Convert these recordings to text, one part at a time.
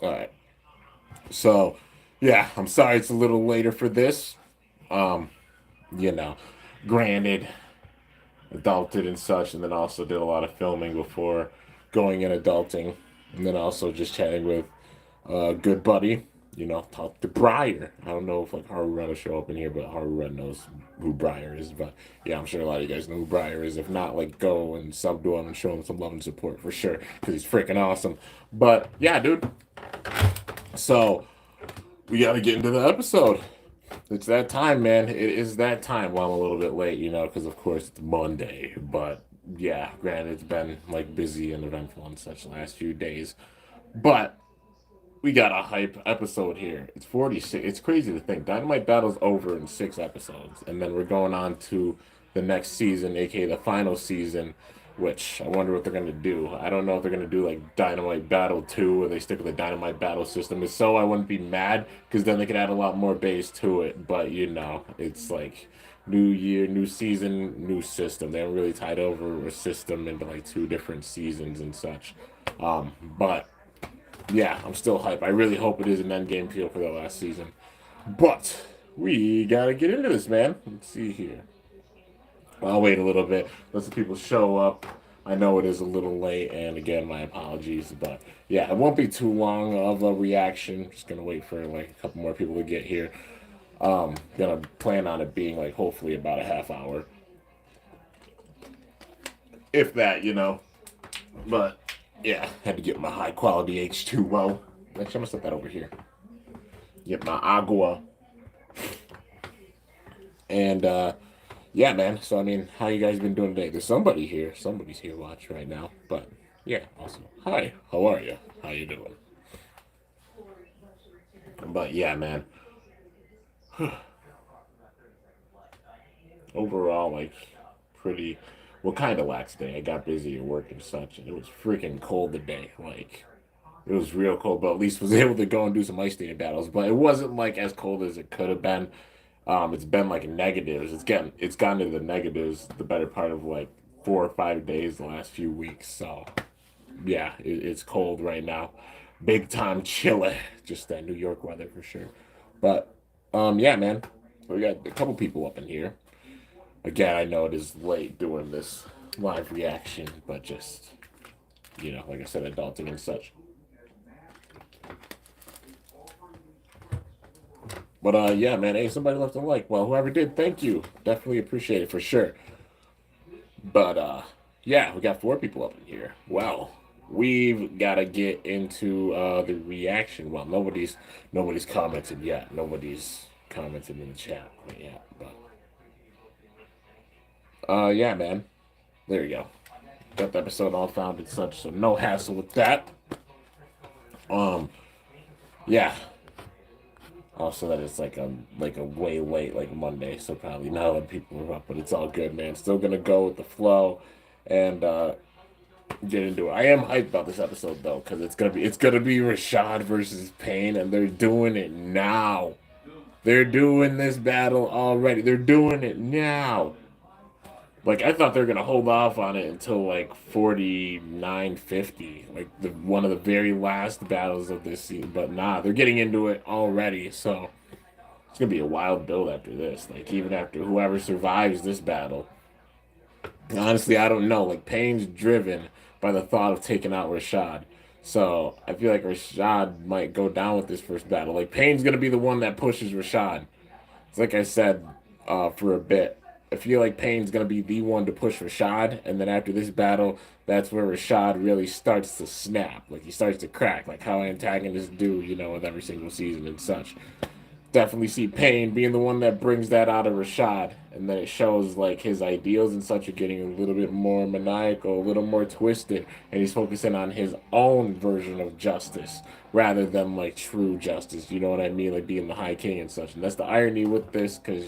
All right. So, yeah, I'm sorry it's a little later for this. Um, you know, granted, adulted and such, and then also did a lot of filming before going in adulting, and then also just chatting with a good buddy. Talk to Briar. I don't know if like Haru Run will show up in here, but Haru Run knows who Briar is. But yeah, I'm sure a lot of you guys know who Briar is. If not, like go and sub to him and show him some love and support for sure, because he's freaking awesome. But yeah, dude. So we got to get into the episode. It's that time, man. It is that time. Well, I'm a little bit late, because of course it's Monday. But yeah, granted, it's been like busy and eventful and such the last few days. But we got a hype episode here. It's 46. It's crazy to think Dynamite battle's over in 6 episodes, and then we're going on to the next season, aka the final season. Which I wonder what they're gonna do. I don't know if they're gonna do like Dynamite Battle 2 or they stick with the Dynamite Battle system. If so, I wouldn't be mad because then they could add a lot more base to it. But it's like new year, new season, new system. They haven't really tied over a system into like 2 different seasons and such. But yeah, I'm still hype. I really hope it is an end game feel for the last season. But we gotta get into this, man. Let's see here. I'll wait a little bit. Let some people show up. I know it is a little late, and again, my apologies. But yeah, it won't be too long of a reaction. Just gonna wait for like a couple more people to get here. Gonna plan on it being like hopefully about a half hour, if that. But yeah, had to get my high quality H2O. Actually, I'm gonna set that over here. Get my agua. And yeah, man. So I mean, how you guys been doing today? There's somebody here. Somebody's here watch right now. But yeah, awesome. Hi, how are you? How you doing? But yeah, man. Overall, like pretty well, kind of lax day. I got busy at work and such, and it was freaking cold today. Like it was real cold, but at least was able to go and do some ice skating battles. But it wasn't like as cold as it could have been. It's been like negatives. It's gotten to the negatives the better part of like 4 or 5 days the last few weeks. So yeah, it's cold right now. Big time chilly. Just that New York weather for sure. But yeah, man. We got a couple people up in here. Again, I know it is late doing this live reaction, but just like I said, adulting and such. But yeah, man. Hey, somebody left a like. Well, whoever did, thank you. Definitely appreciate it for sure. But yeah, we got 4 people up in here. Well, we've got to get into the reaction. Well, nobody's commented yet. Nobody's commented in the chat yet. But yeah, man. There you go. Got the episode all found and such, so no hassle with that. Um, yeah. Also, that it's like a way late like Monday, so probably not a lot of people are up, but it's all good, man. Still gonna go with the flow, and get into it. I am hyped about this episode though, because it's gonna be Rashad versus Payne, and they're doing it now. They're doing this battle already. They're doing it now. Like I thought they were gonna hold off on it until like 49-50, like the one of the very last battles of this season. But nah, they're getting into it already. So it's gonna be a wild build after this. Like even after whoever survives this battle. Honestly, I don't know. Like Payne's driven by the thought of taking out Rashad. So I feel like Rashad might go down with this first battle. Like Payne's gonna be the one that pushes Rashad. It's like I said for a bit. I feel like Payne's gonna be the one to push Rashad, and then after this battle, that's where Rashad really starts to snap. Like he starts to crack, like how antagonists do, with every single season and such. Definitely see Payne being the one that brings that out of Rashad, and then it shows like his ideals and such are getting a little bit more maniacal, a little more twisted, and he's focusing on his own version of justice rather than like true justice. You know what I mean? Like being the High King and such. And that's the irony with this, because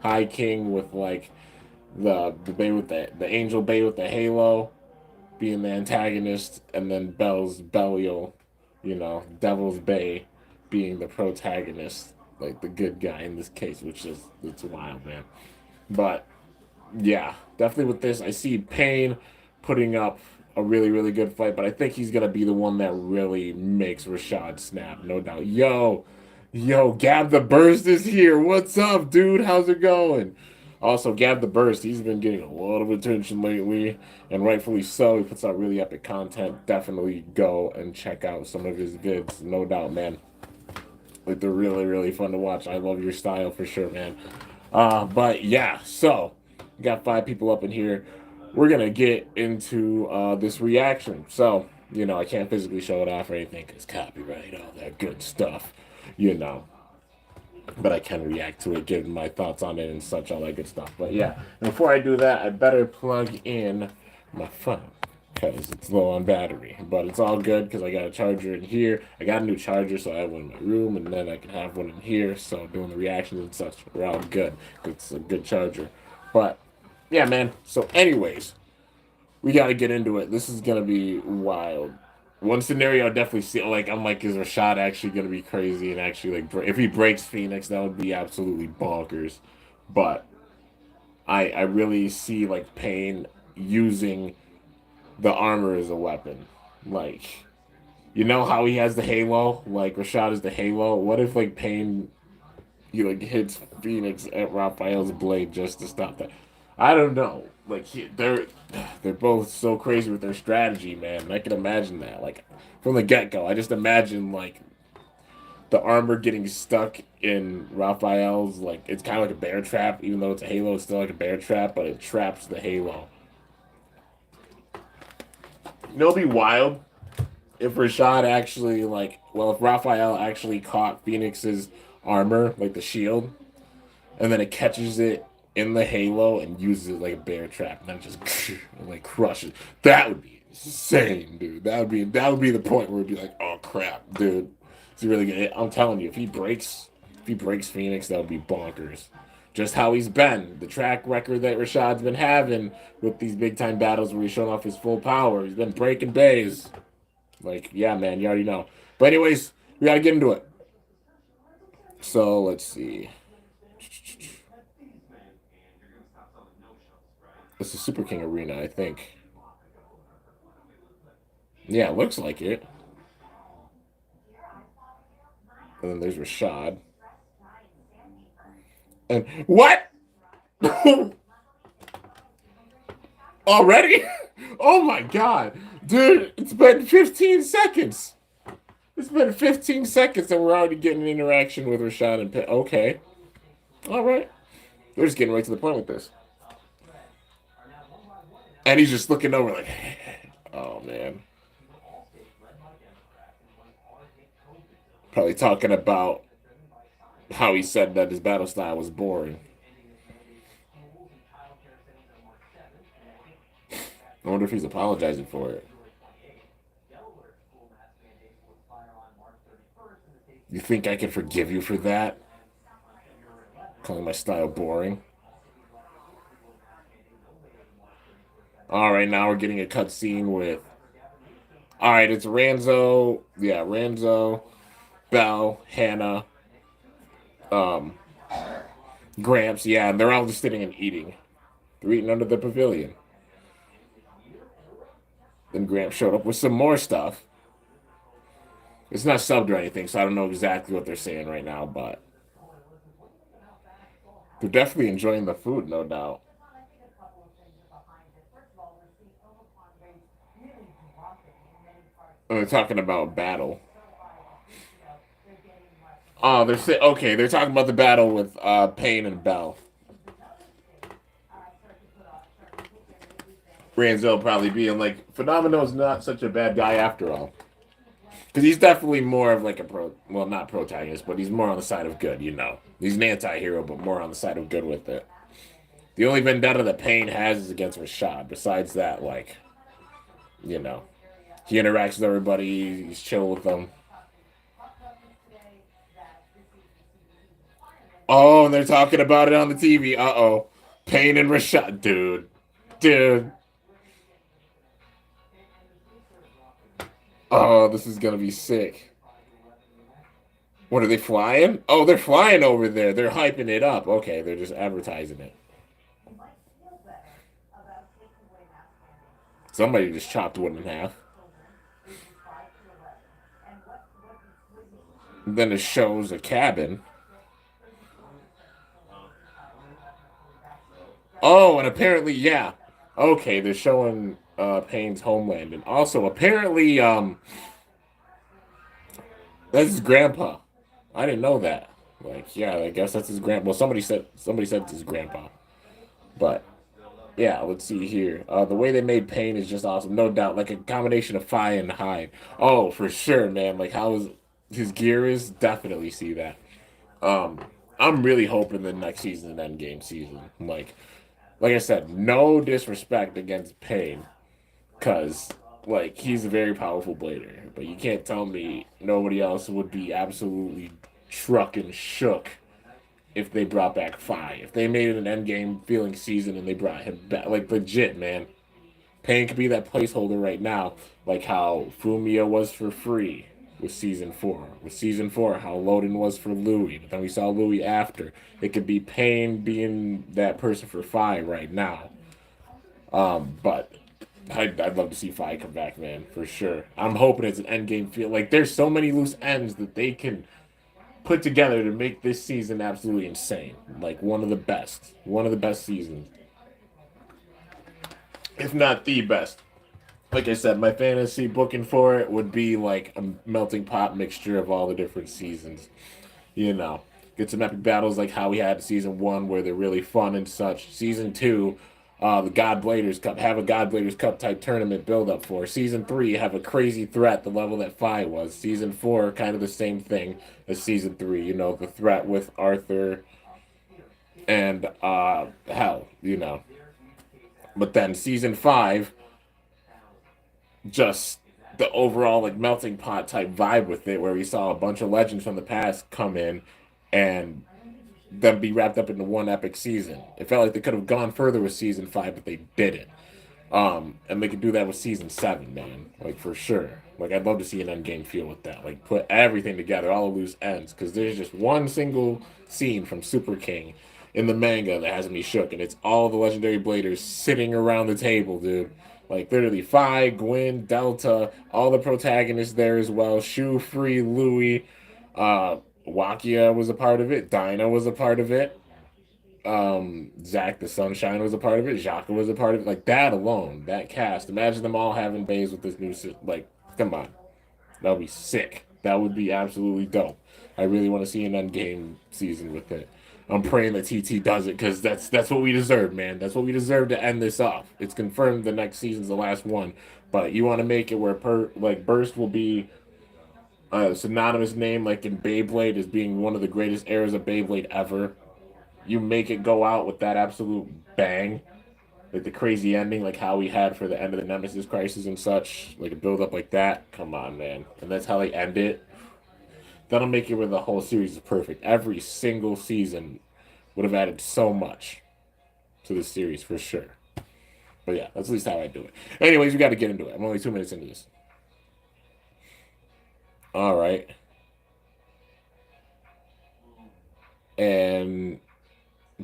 High King with like the Bay with the Angel Bay with the Halo being the antagonist, and then Belial, Devil's Bay being the protagonist, like the good guy in this case, which is it's wild, man. But yeah, definitely with this, I see Payne putting up a really, really good fight, but I think he's gonna be the one that really makes Rashad snap, no doubt. Yo, Gab the Burst is here. What's up, dude? How's it going? Also, Gab the Burst, he's been getting a lot of attention lately, and rightfully so. He puts out really epic content. Definitely go and check out some of his vids, no doubt, man. Like, they're really, really fun to watch. I love your style for sure, man. But yeah, so we got 5 people up in here. We're gonna get into this reaction. So, I can't physically show it off or anything because copyright, all that good stuff, you know. But I can react to it, give my thoughts on it and such, all that good stuff. But yeah, before I do that, I better plug in my phone because it's low on battery. But it's all good because I got a charger in here. I got a new charger, so I have one in my room, and then I can have one in here. So doing the reactions and such, we're all good. It's a good charger. But yeah, man. So, anyways, we got to get into it. This is gonna be wild. One scenario I definitely see, like, I'm like, is Rashad actually gonna be crazy and actually like, if he breaks Phoenix, that would be absolutely bonkers. But I really see like Payne using the armor as a weapon. Like, you know how he has the halo, like Rashad is the halo. What if like Payne he like hits Phoenix at Raphael's blade just to stop that? I don't know. Like they're both so crazy with their strategy, man. I can imagine that. Like from the get go, I just imagine like the armor getting stuck in Raphael's. Like it's kind of like a bear trap, even though it's a halo. It's still like a bear trap, but it traps the halo. It'll be wild if Rashad actually like. Well, if Raphael actually caught Phoenix's armor, like the shield, and then it catches it in the halo and uses it like a bear trap, and then just like crushes. That would be insane, dude. That would be the point where it'd be like, oh crap, dude. It's really good. I'm telling you, if he breaks Phoenix, that would be bonkers. Just how he's been, the track record that Rashad's been having with these big time battles where he's showing off his full power. He's been breaking bays. Like, yeah, man, you already know. But anyways, we gotta get into it. So let's see. It's the Super King Arena, I think. Yeah, it looks like it. And then there's Rashad. And what? Already? Oh my god. Dude, it's been 15 seconds. It's been 15 seconds and we're already getting an interaction with Rashad and Pitt. Okay. Alright. We're just getting right to the point with this. And he's just looking over like, oh man. Probably talking about how he said that his battle style was boring. I wonder if he's apologizing for it. You think I can forgive you for that? Calling my style boring. All right, now we're getting a cutscene with. All right, it's Ranzo. Yeah, Ranzo, Belle, Hannah, um, Gramps. Yeah, and they're all just sitting and eating. They're eating under the pavilion. Then Gramps showed up with some more stuff. It's not subbed or anything, so I don't know exactly what they're saying right now, but they're definitely enjoying the food, no doubt. And they're talking about battle. Oh, okay. They're talking about the battle with Payne and Bell. Ranzo probably being like, Phenomenon is not such a bad guy after all. Because he's definitely more of like well, not protagonist, but he's more on the side of good, you know. He's an anti-hero, but more on the side of good with it. The only vendetta that Payne has is against Rashad. Besides that, like, you know, he interacts with everybody, he's chill with them. Oh, and they're talking about it on the TV. Uh-oh. Payne and Rashad. Dude. Oh, this is gonna be sick. What are they flying? Oh, they're flying over there. They're hyping it up. Okay, they're just advertising it. Somebody just chopped one in half. And then it shows a cabin. Oh, and apparently, yeah. Okay, they're showing Payne's homeland. And also, apparently, that's his grandpa. I didn't know that. Like, yeah, I guess that's his grandpa. Well, somebody said it's his grandpa. But yeah, let's see here. The way they made Payne is just awesome, no doubt. Like a combination of Fi and Hyde. Oh, for sure, man. Like his gear is, definitely see that. Um, I'm really hoping the next season an Endgame season. Like I said, no disrespect against Payne, cause like he's a very powerful blader, but you can't tell me nobody else would be absolutely truck and shook if they brought back Fi. If they made it an Endgame feeling season and they brought him back, like legit, man. Payne could be that placeholder right now, like how Fumio was for Free with season four. With season four, how Loden was for Louis. But then we saw Louis after. It could be Payne being that person for Fi right now. But I'd love to see Fi come back, man, for sure. I'm hoping it's an endgame feel. Like there's so many loose ends that they can put together to make this season absolutely insane. Like one of the best seasons, if not the best. Like I said, my fantasy booking for it would be like a melting pot mixture of all the different seasons. You know, get some epic battles like how we had season one, where they're really fun and such. Season two, the God Bladers Cup, have a God Bladers Cup type tournament build up for. Season three, have a crazy threat, the level that Fi was. Season four, kind of the same thing as season three. You know, the threat with Arthur and hell, you know. But then season five, just the overall like melting pot type vibe with it, where we saw a bunch of legends from the past come in and them be wrapped up into one epic season. It felt like they could have gone further with season five, but they didn't. And they could do that with season seven, man. Like for sure. Like I'd love to see an end game feel with that. Like put everything together, all the loose ends, because there's just one single scene from Super King in the manga that has me shook, and it's all the legendary bladers sitting around the table, dude. Like literally Fi, Gwen, Delta, all the protagonists there as well. Shu, Free, Louis, Wakia was a part of it. Dinah was a part of it. Zach the Sunshine was a part of it. Jaka was a part of it. Like that alone, that cast. Imagine them all having bays with this new. Like, come on, that would be sick. That would be absolutely dope. I really want to see an end game season with it. I'm praying that TT does it because that's what we deserve, man. That's what we deserve to end this off. It's confirmed the next season's the last one, but you want to make it where like Burst will be a synonymous name, like in Beyblade, as being one of the greatest eras of Beyblade ever. You make it go out with that absolute bang, like the crazy ending, like how we had for the end of the Nemesis Crisis and such, like a build up like that. Come on, man, and that's how they end it. That'll make it where the whole series is perfect. Every single season would have added so much to the series for sure. But yeah, that's at least how I do it. Anyways, we got to get into it. I'm only 2 minutes into this. All right, and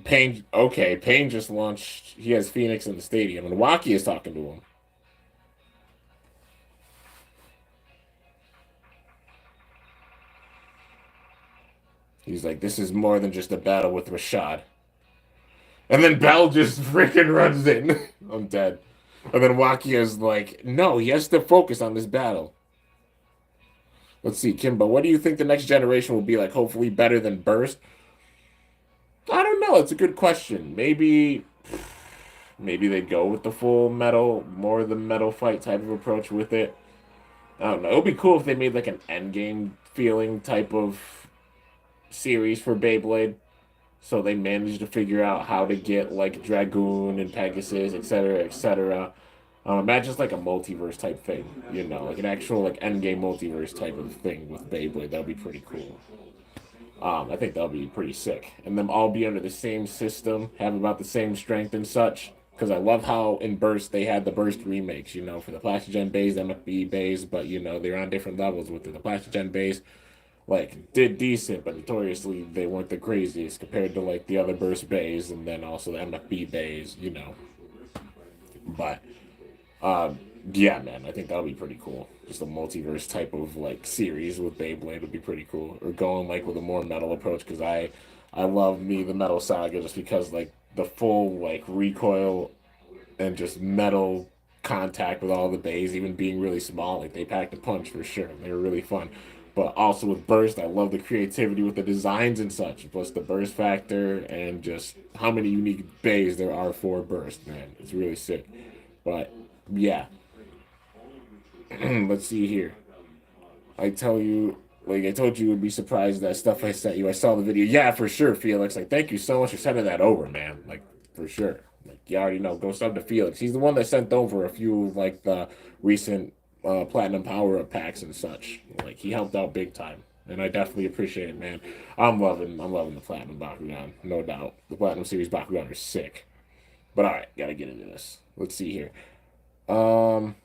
Payne. Okay, Payne just launched. He has Phoenix in the stadium, and Waki is talking to him. He's like, "This is more than just a battle with Rashad." And then Bell just freaking runs in. I'm dead. And then Wakia is like, "No, he has to focus on this battle." Let's see, Kimbo. What do you think the next generation will be like? Hopefully better than Burst. I don't know. It's a good question. Maybe they go with the full metal, more of the metal fight type of approach with it. I don't know. It would be cool if they made like an endgame feeling type of series for Beyblade. So they managed to figure out how to get like Dragoon and Pegasus, etc., etc. Imagine just like a multiverse type thing, like an actual like endgame multiverse type of thing with Beyblade. That would be pretty cool. I think that'll be pretty sick, and them all be under the same system, have about the same strength and such. Because I love how in Burst they had the Burst remakes, for the Plastogen base, MFB base, but they're on different levels with it. The Plastogen base like did decent, but notoriously they weren't the craziest compared to like the other Burst bays and then also the MFB bays. But Um, yeah, man, I think that'll be pretty cool. Just a multiverse type of like series with Beyblade would be pretty cool. Or going like with a more metal approach because I love me the Metal Saga just because like the full like recoil and just metal contact with all the bays, even being really small. Like they packed a punch for sure. They were really fun. But also with Burst, I love the creativity with the designs and such. Plus the burst factor and just how many unique bays there are for Burst, man. It's really sick. But yeah, let's see here. I tell you, like I told you, would be surprised at that stuff I sent you. I saw the video. Yeah, for sure, Felix. Like, thank you so much for sending that over, man. Like, for sure. Like, you already know. Go sub to Felix. He's the one that sent over a few of like the recent platinum power up packs and such. Like, he helped out big time, and I definitely appreciate it, man. I'm loving the platinum Bakugan, no doubt. The platinum series Bakugan are sick. But all right, gotta get into this. Let's see here. Um.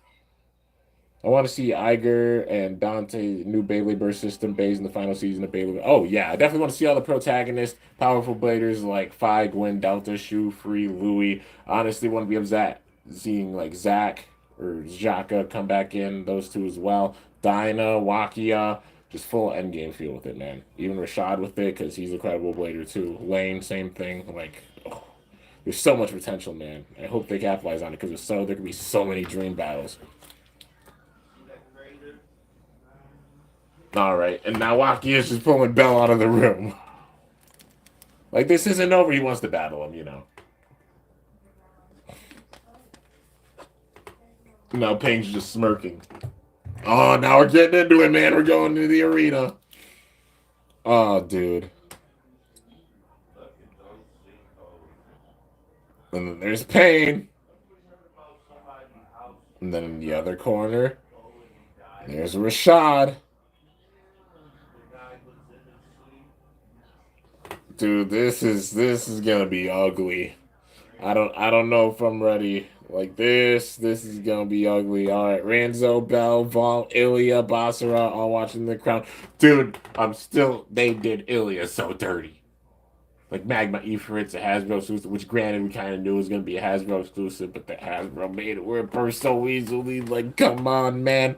I want to see Iger and Dante new Beyblade Burst system based in the final season of Beyblade. Oh yeah, I definitely want to see all the protagonists, powerful bladers like Phi, Gwen, Delta, Shu, Free, Louie. Honestly, want to be of Zach, seeing like Zach or Xhaka come back in, those two as well. Dinah, Wakia, just full endgame feel with it, man. Even Rashad with it because he's a credible blader too. Lane, same thing. Like, oh, there's so much potential, man. I hope they capitalize on it because there could be so many dream battles. All right, and now Waki is just pulling Bell out of the room. Like, this isn't over. He wants to battle him, you know. Now Ping's just smirking. Oh, now we're getting into it, man. We're going to the arena. Oh, dude. And then there's Pain. And then in the other corner, there's Rashad. Dude, this is gonna be ugly. I don't know if I'm ready. Like this. This is gonna be ugly. All right, Ranzo, Bell, Vol, Ilya, Basara, all watching the crown. Dude, they did Ilya so dirty. Like Magma Ifrit's a Hasbro exclusive, which granted we kind of knew it was gonna be a Hasbro exclusive, but the Hasbro made it where it burst so easily. Like, come on, man.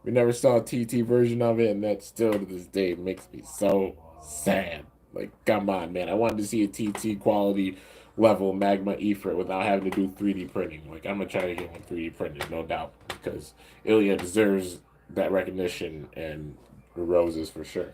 We never saw a TT version of it, and that still to this day makes me so sad. Like, come on, man. I wanted to see a TT quality level Magma Ifrit without having to do 3D printing. Like, I'm gonna try to get one 3D printed, no doubt, because Ilya deserves that recognition and the roses for sure.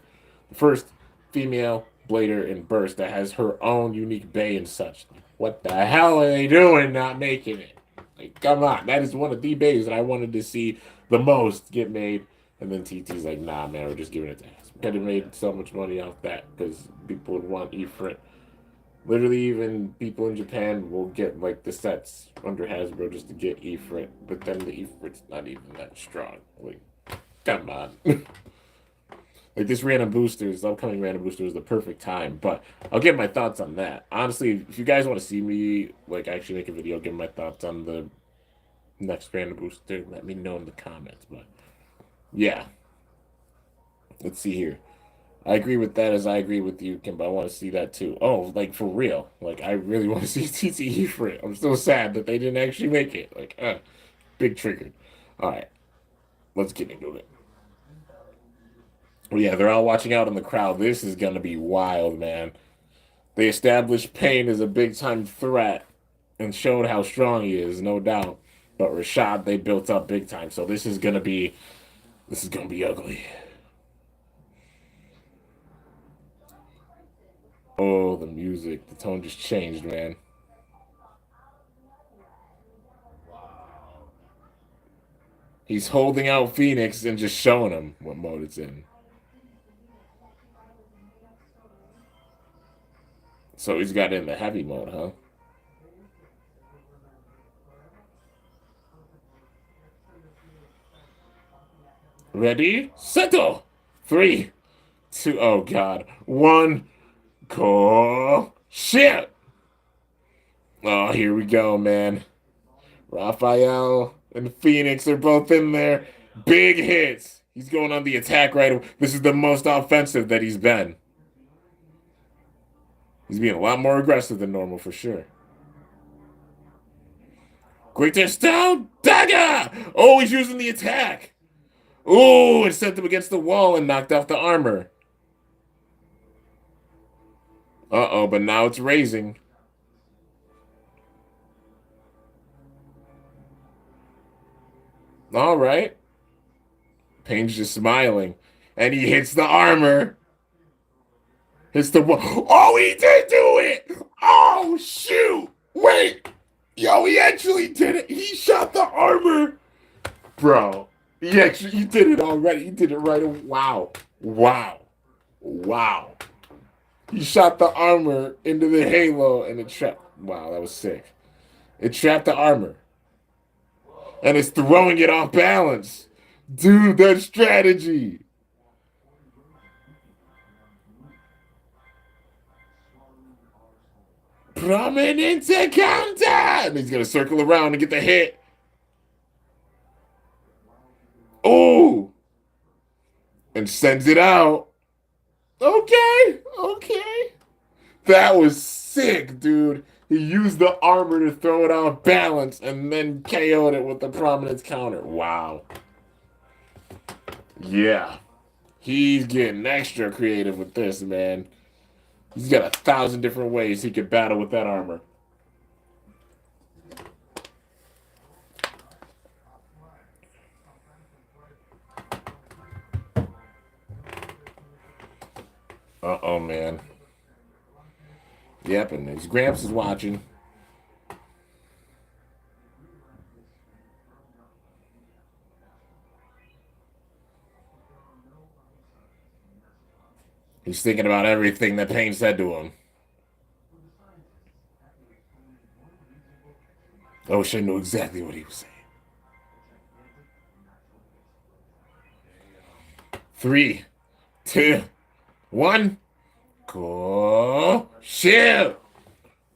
The first female blader in Burst that has her own unique bay and such. What the hell are they doing not making it? Like, come on. That is one of the bays that I wanted to see the most get made. And then TT's like, nah, man, we're just giving it to us. We could have made so much money off that because people would want Ifrit. Literally, even people in Japan will get like the sets under Hasbro just to get Ifrit, but then the Ifrit's not even that strong. Like, come on. Like this upcoming random booster is the perfect time. But I'll give my thoughts on that. Honestly, if you guys want to see me like actually make a video, give my thoughts on the next random booster, let me know in the comments. But yeah, let's see here. I agree with that as I agree with you, Kim. But I want to see that too. Oh, like for real. Like I really want to see TTE for it. I'm still sad that they didn't actually make it. Like, big trigger. All right, let's get into it. Well, yeah, they're all watching out in the crowd. This is gonna be wild, man. They established Payne as a big time threat and showed how strong he is, no doubt. But Rashad, they built up big time. So this is gonna be ugly. Oh, the music, the tone just changed, man. He's holding out Phoenix and just showing him what mode it's in. So he's got it in the heavy mode, huh? Ready? Settle! Three, two, oh god. One, call. Shit! Oh, here we go, man. Raphael and Phoenix are both in there. Big hits. He's going on the attack right away. This is the most offensive that he's been. He's being a lot more aggressive than normal for sure. Quick test down. Dagger! Oh, he's using the attack. Oh, it sent him against the wall and knocked off the armor. Uh-oh, but now it's raising. All right. Payne's just smiling. And he hits the armor. Hits the wall. Oh, he did do it! Oh, shoot! Wait! Yo, he actually did it. He shot the armor. Bro, he did it already. He did it right away. Wow. Wow. Wow. He shot the armor into the halo and it trapped. Wow, that was sick. It trapped the armor. And it's throwing it off balance. Dude, that strategy. Prominent counter. And he's going to circle around and get the hit. Oh. And sends it out. Okay. Okay. That was sick, dude. He used the armor to throw it off balance and then KO'd it with the prominence counter. Wow. Yeah. He's getting extra creative with this, man. He's got 1,000 different ways he could battle with that armor. Uh-oh, man. Yep, and his Gramps is watching. He's thinking about everything that Payne said to him. I wish I knew exactly what he was saying. 3, 2, 1. Go. Shoot!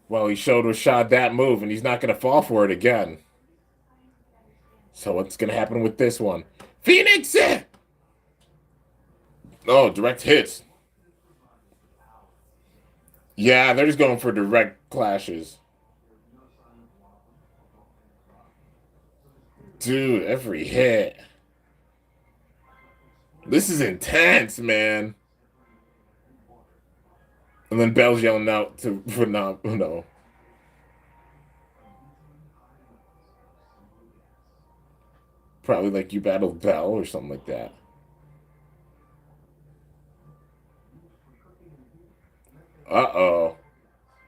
Well, he showed Rashad that move, and he's not going to fall for it again. So what's going to happen with this one? Phoenix! Oh, direct hits. Yeah, they're just going for direct clashes. Dude, every hit. This is intense, man. And then Bell's yelling out for no. Probably like you battled Bell or something like that. Uh-oh.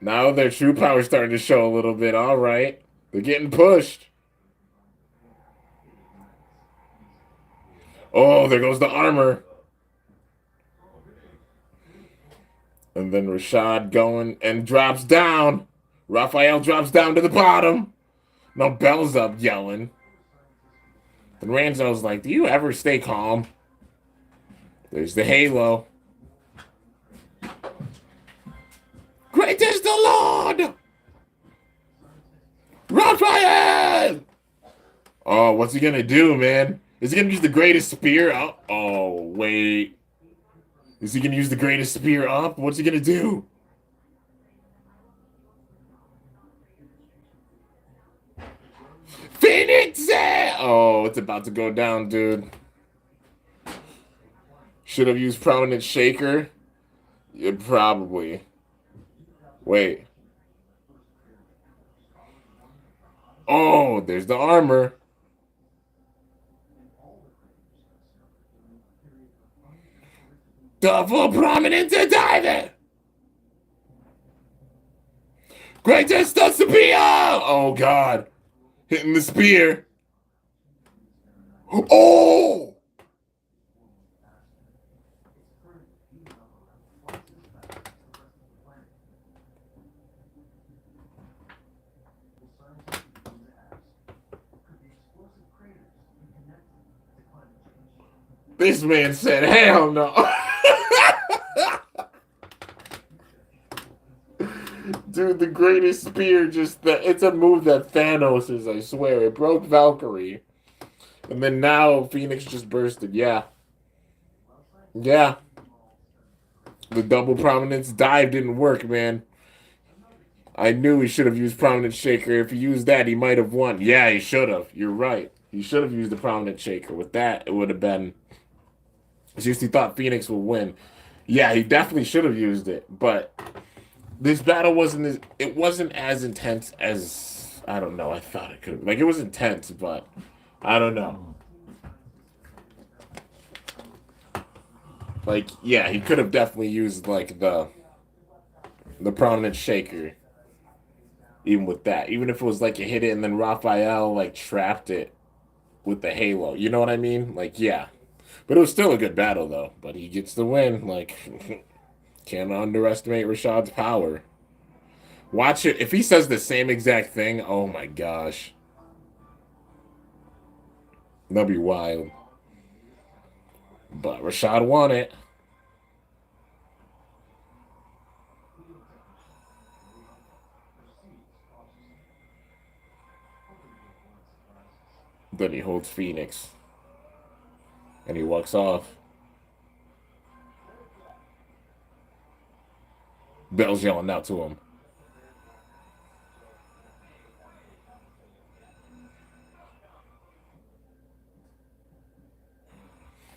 Now their true power's starting to show a little bit. All right. They're getting pushed. Oh, there goes the armor. And then Rashad going and drops down. Raphael drops down to the bottom. Now Bell's up yelling. And Ranzo's like, do you ever stay calm? There's the halo. Great is the Lord! Raphael! Oh, what's he gonna do, man? Is he gonna use the greatest spear up? Oh, wait. Is he gonna use the greatest spear up? What's he gonna do? Phoenix! Oh, it's about to go down, dude. Should have used Prominent Shaker? Yeah, probably. Wait. Oh, there's the armor. Double Prominent to dive it! Greatest the spear! Oh, God. Hitting the spear. Oh! This man said, hell no. Dude, the greatest spear it's a move that Thanos is, I swear. It broke Valkyrie. And then now Phoenix just bursted. Yeah. Yeah. The double prominence dive didn't work, man. I knew he should have used Prominent Shaker. If he used that, he might have won. Yeah, he should have. You're right. He should have used the Prominent Shaker. With that, it would have been. Just he thought Phoenix would win. Yeah, he definitely should have used it. But this battle wasn't as intense as I don't know. I thought it could have. Like it was intense, but I don't know. Like yeah, he could have definitely used like the Prominent Shaker. Even with that, even if it was like a hit it and then Raphael like trapped it with the halo. You know what I mean? Like, yeah. But it was still a good battle, though. But he gets the win. Like, can't underestimate Rashad's power. Watch it. If he says the same exact thing, oh my gosh. That'd be wild. But Rashad won it. Then he holds Phoenix. And he walks off. Bell's yelling out to him.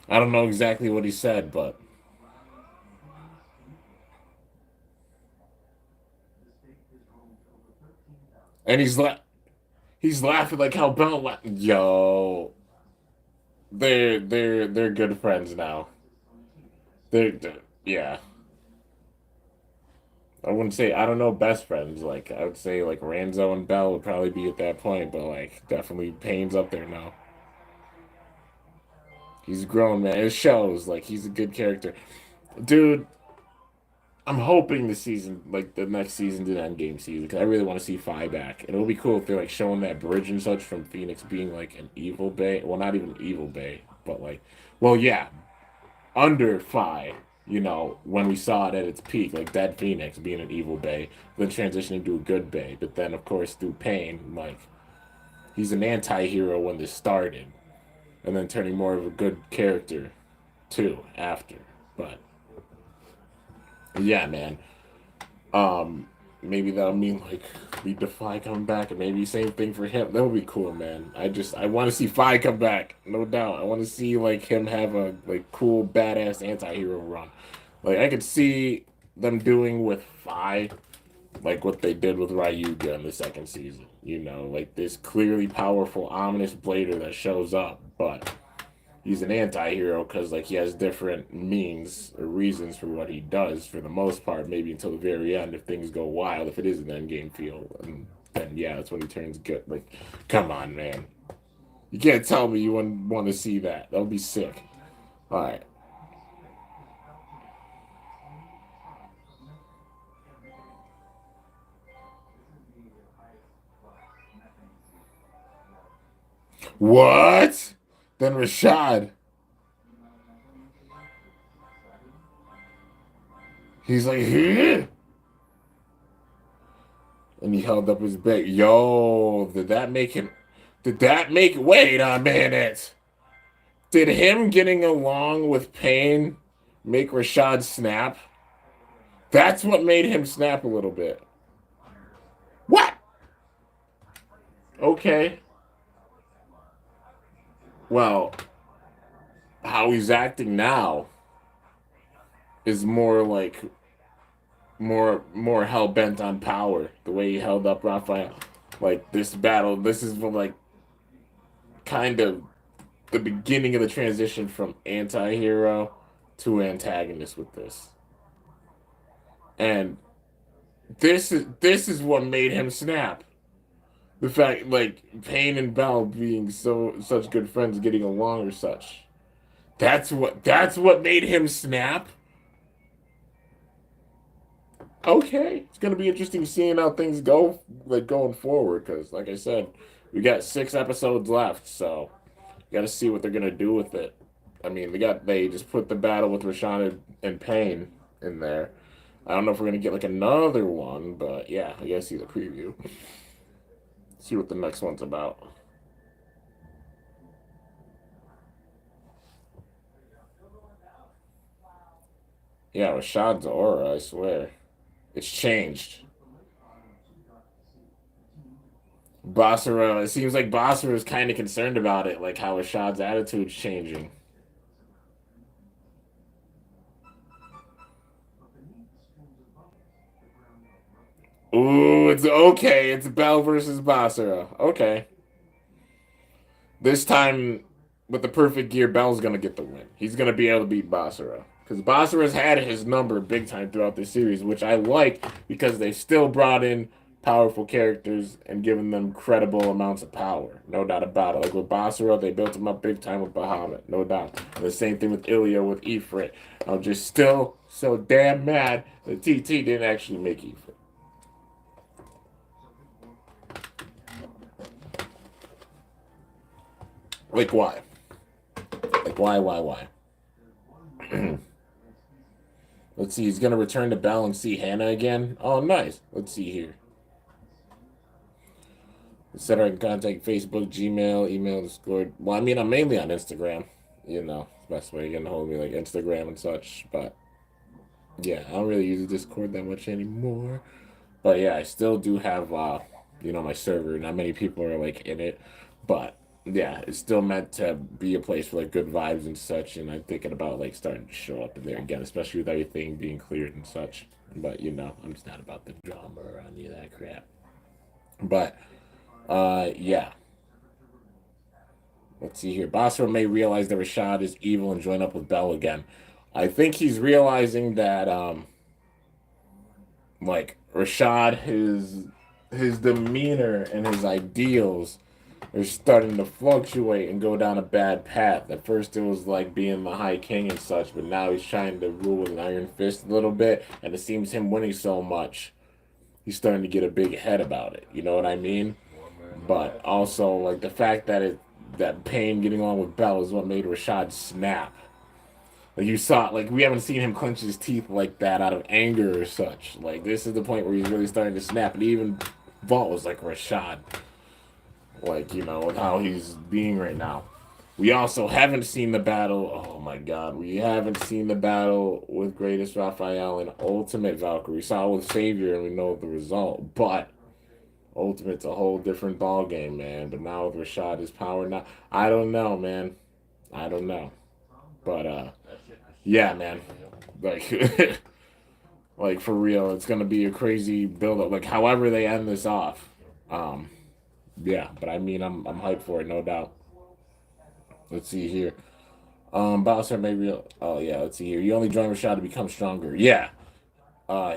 I don't know exactly what he said, but. And he's laughing like how Bell Yo. They're good friends now. They're yeah. I wouldn't say I don't know best friends. Like I would say like Ranzo and Bell would probably be at that point, but like definitely Payne's up there now. He's grown, man. It shows. Like he's a good character, dude. I'm hoping the season, like the next season's an Endgame season, because I really want to see Fi back. And it would be cool if they're like showing that bridge and such from Phoenix being like an evil Bay. Well, not even evil Bay, but like, well, yeah, under Fi, you know, when we saw it at its peak, like Dead Phoenix being an evil Bay, then transitioning to a good Bay. But then, of course, through Pain, like, he's an anti hero when this started, and then turning more of a good character, too, after. But, yeah, man. Um, Maybe that'll mean, like, we Defy coming back, and maybe same thing for him. That would be cool, man. I want to see Fi come back, no doubt. I want to see, like, him have a, like, cool, badass anti-hero run. Like I could see them doing with Fi, like what they did with Ryuga in the second season. You know, like this clearly powerful, ominous blader that shows up, but he's an anti-hero because like he has different means or reasons for what he does for the most part. Maybe until the very end, if things go wild, if it is an end game feel, and then yeah, that's when he turns good. Like, come on, man, you can't tell me you wouldn't want to see that. That would be sick. All right. What? Then Rashad. He's like, "Huh?" And he held up his back. Yo, did that make him? Did that make? Wait a minute. Did him getting along with Pain make Rashad snap? That's what made him snap a little bit. What? Okay. Well, how he's acting now is more like more hell bent on power. The way he held up Raphael, like this battle. This is like kind of the beginning of the transition from anti-hero to antagonist with this. And this is what made him snap. The fact like Payne and Bell being such good friends getting along or such. That's what made him snap. Okay. It's gonna be interesting seeing how things go like going forward, because like I said, we got 6 episodes left, so got to see what they're gonna do with it. I mean, they just put the battle with Rashawn and Payne in there. I don't know if we're gonna get like another one, but yeah, I gotta see the preview. See what the next one's about. Yeah, Rashad's aura, I swear, it's changed. Basara, it seems like Basara is kind of concerned about it, like how Rashad's attitude's changing. Ooh, it's okay. It's Bell versus Basara. Okay. This time, with the perfect gear, Bell's gonna get the win. He's gonna be able to beat Basara. Because Basara's had his number big time throughout the series, which I like because they still brought in powerful characters and given them credible amounts of power. No doubt about it. Like with Basara, they built him up big time with Bahamut. No doubt. And the same thing with Ilya with Ifrit. I'm just still so damn mad that TT didn't actually make Ifrit. Like why? Like why? Let's see. He's gonna return to Bell and see Hannah again. Oh, nice. Let's see here. Etc. I can contact Facebook, Gmail, email, Discord. Well, I mean, I'm mainly on Instagram. You know, it's the best way to get a hold of me, like Instagram and such. But yeah, I don't really use Discord that much anymore. But yeah, I still do have, my server. Not many people are like in it, but yeah, it's still meant to be a place for like good vibes and such. And I'm thinking about like starting to show up in there again, especially with everything being cleared and such. But I'm just not about the drama or any of that crap. But yeah. Let's see here. Basra may realize that Rashad is evil and join up with Bell again. I think he's realizing that like Rashad, his demeanor and his ideals are starting to fluctuate and go down a bad path. At first it was like being the High King and such, but now he's trying to rule with an iron fist a little bit, and it seems him winning so much, he's starting to get a big head about it. You know what I mean? But also like the fact that that Pain getting along with Bell is what made Rashad snap. Like you saw, like we haven't seen him clench his teeth like that out of anger or such. Like this is the point where he's really starting to snap. And even Vault was like Rashad, like with how he's being right now. We also haven't seen the battle. Oh my God, we haven't seen the battle with Greatest Raphael and Ultimate Valkyrie. We saw it with Savior, and we know the result. But Ultimate's a whole different ball game, man. But now with Rashad, his power now, I don't know, man. I don't know. But yeah, man. Like like for real, it's gonna be a crazy build up. Like however they end this off. Um yeah, but I mean I'm hyped for it, no doubt. Let's see here. Bowser maybe oh yeah, let's see here. You only join Rashad to become stronger. Yeah.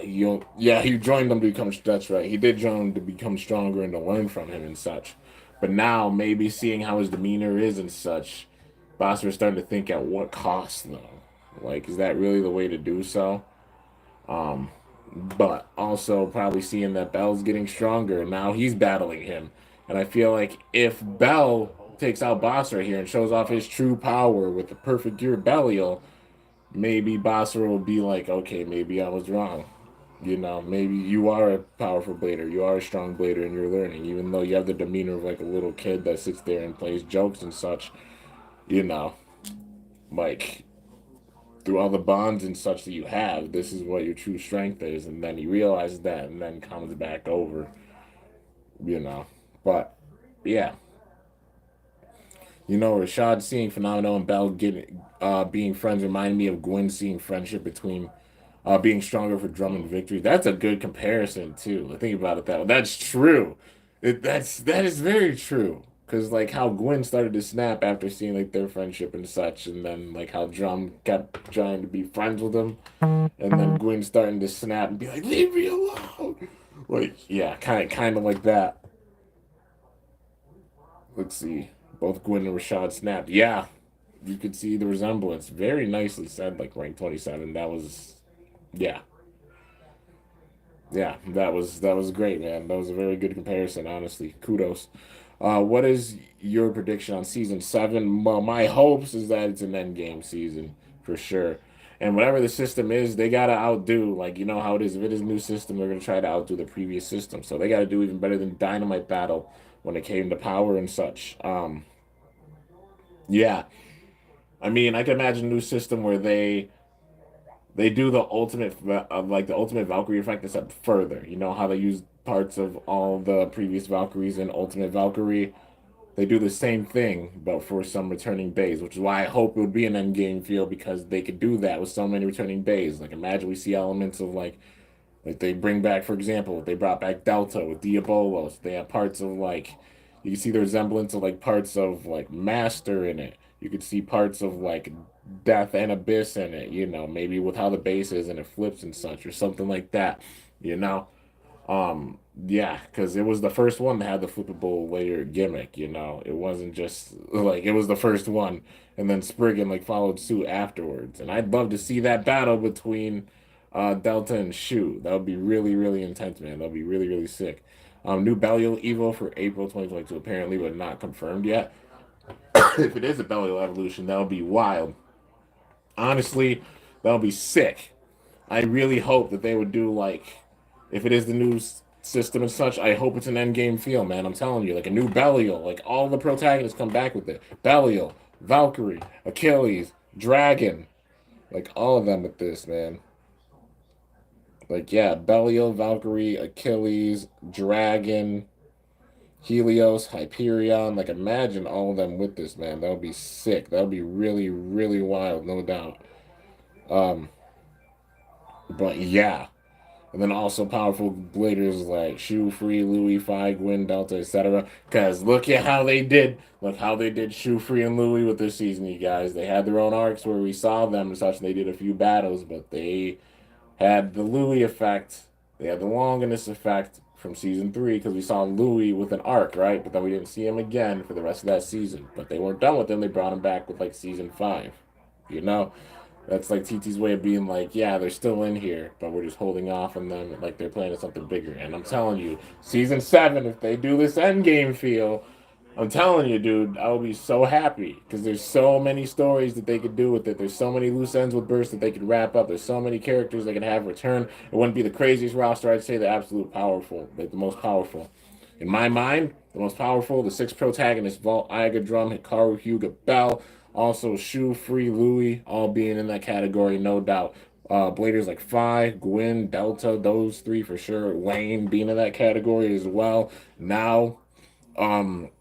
He joined them to become that's right. He did join them to become stronger and to learn from him and such. But now maybe seeing how his demeanor is and such, Bowser's starting to think at what cost though. Like, is that really the way to do so? Um, but also probably seeing that Bell's getting stronger. Now he's battling him. And I feel like if Bell takes out Basra here and shows off his true power with the perfect gear Belial, maybe Basra will be like, okay, maybe I was wrong. Maybe you are a powerful blader, you are a strong blader, and you're learning, even though you have the demeanor of like a little kid that sits there and plays jokes and such, you know, like through all the bonds and such that you have, this is what your true strength is. And then he realizes that and then comes back over, you know. But yeah, Rashad seeing Phenomenal and Bell getting being friends reminded me of Gwen seeing friendship between being stronger for Drummond victory. That's a good comparison too. I think about it that way. That's true. That is very true. Cause like how Gwen started to snap after seeing like their friendship and such, and then like how Drum kept trying to be friends with him, and then Gwen starting to snap and be like, "Leave me alone." Like yeah, kind of like that. Let's see. Both Gwen and Rashad snapped. Yeah, you could see the resemblance. Very nicely said. Like rank 27. That was yeah. Yeah, that was great, man. That was a very good comparison, honestly. Kudos. What is your prediction on season seven? Well, my hopes is that it's an end game season for sure. And whatever the system is, they gotta outdo. Like you know how it is. If it is a new system, they're gonna try to outdo the previous system. So they gotta do even better than Dynamite Battle when it came to power and such. Yeah, I mean, I can imagine a new system where they do the ultimate like the ultimate Valkyrie effect except further. You know how they use parts of all the previous Valkyries and Ultimate Valkyrie. They do the same thing, but for some returning bays, which is why I hope it would be an endgame feel because they could do that with so many returning bays. Like imagine we see elements of like they bring back, for example, they brought back Delta with Diabolos. They have parts of like you can see the resemblance of like parts of like Master in it. You could see parts of like Death and Abyss in it, maybe with how the base is and it flips and such or something like that, you know. Yeah, because it was the first one that had the flippable layer gimmick. It wasn't just like it was the first one, and then Spriggan like followed suit afterwards. And I'd love to see that battle between Delta and Shu. That would be really, really intense, man. That would be really, really sick. New Belial Evo for April 2022 apparently, but not confirmed yet. If it is a Belial evolution, that would be wild. Honestly, that would be sick. I really hope that they would do like, if it is the new system and such, I hope it's an endgame feel, man. I'm telling you, like a new Belial, like all the protagonists come back with it. Belial, Valkyrie, Achilles, Dragon, like all of them with this, man. Like yeah, Belial, Valkyrie, Achilles, Dragon, Helios, Hyperion. Like imagine all of them with this, man. That would be sick. That would be really, really wild, no doubt. Um, but yeah. And then also powerful bladers like Shu, Free, Louis, Phi, Gwyn, Delta, etc. Because look at how they did. Look how they did Shu, Free, and Louis with this season, you guys. They had their own arcs where we saw them and such, and they did a few battles, but they had the Louis effect. They had the Longinus effect from season 3 because we saw Louis with an arc, right? But then we didn't see him again for the rest of that season. But they weren't done with him. They brought him back with like season 5. You know? That's like TT's way of being like, yeah, they're still in here, but we're just holding off on them like they're planning something bigger. And I'm telling you, season 7, if they do this endgame feel, I'm telling you, dude, I'll be so happy because there's so many stories that they could do with it. There's so many loose ends with Burst that they could wrap up. There's so many characters they could have return. It wouldn't be the craziest roster. I'd say the absolute powerful, like the most powerful. In my mind, the most powerful, the 6 protagonists, Vault, Iga, Drum, Hikaru, Hyuga, Bell, also Shu, Free, Louis, all being in that category, no doubt. Bladers like Phi, Gwyn, Delta, those 3 for sure. Wayne being in that category as well. Now, um,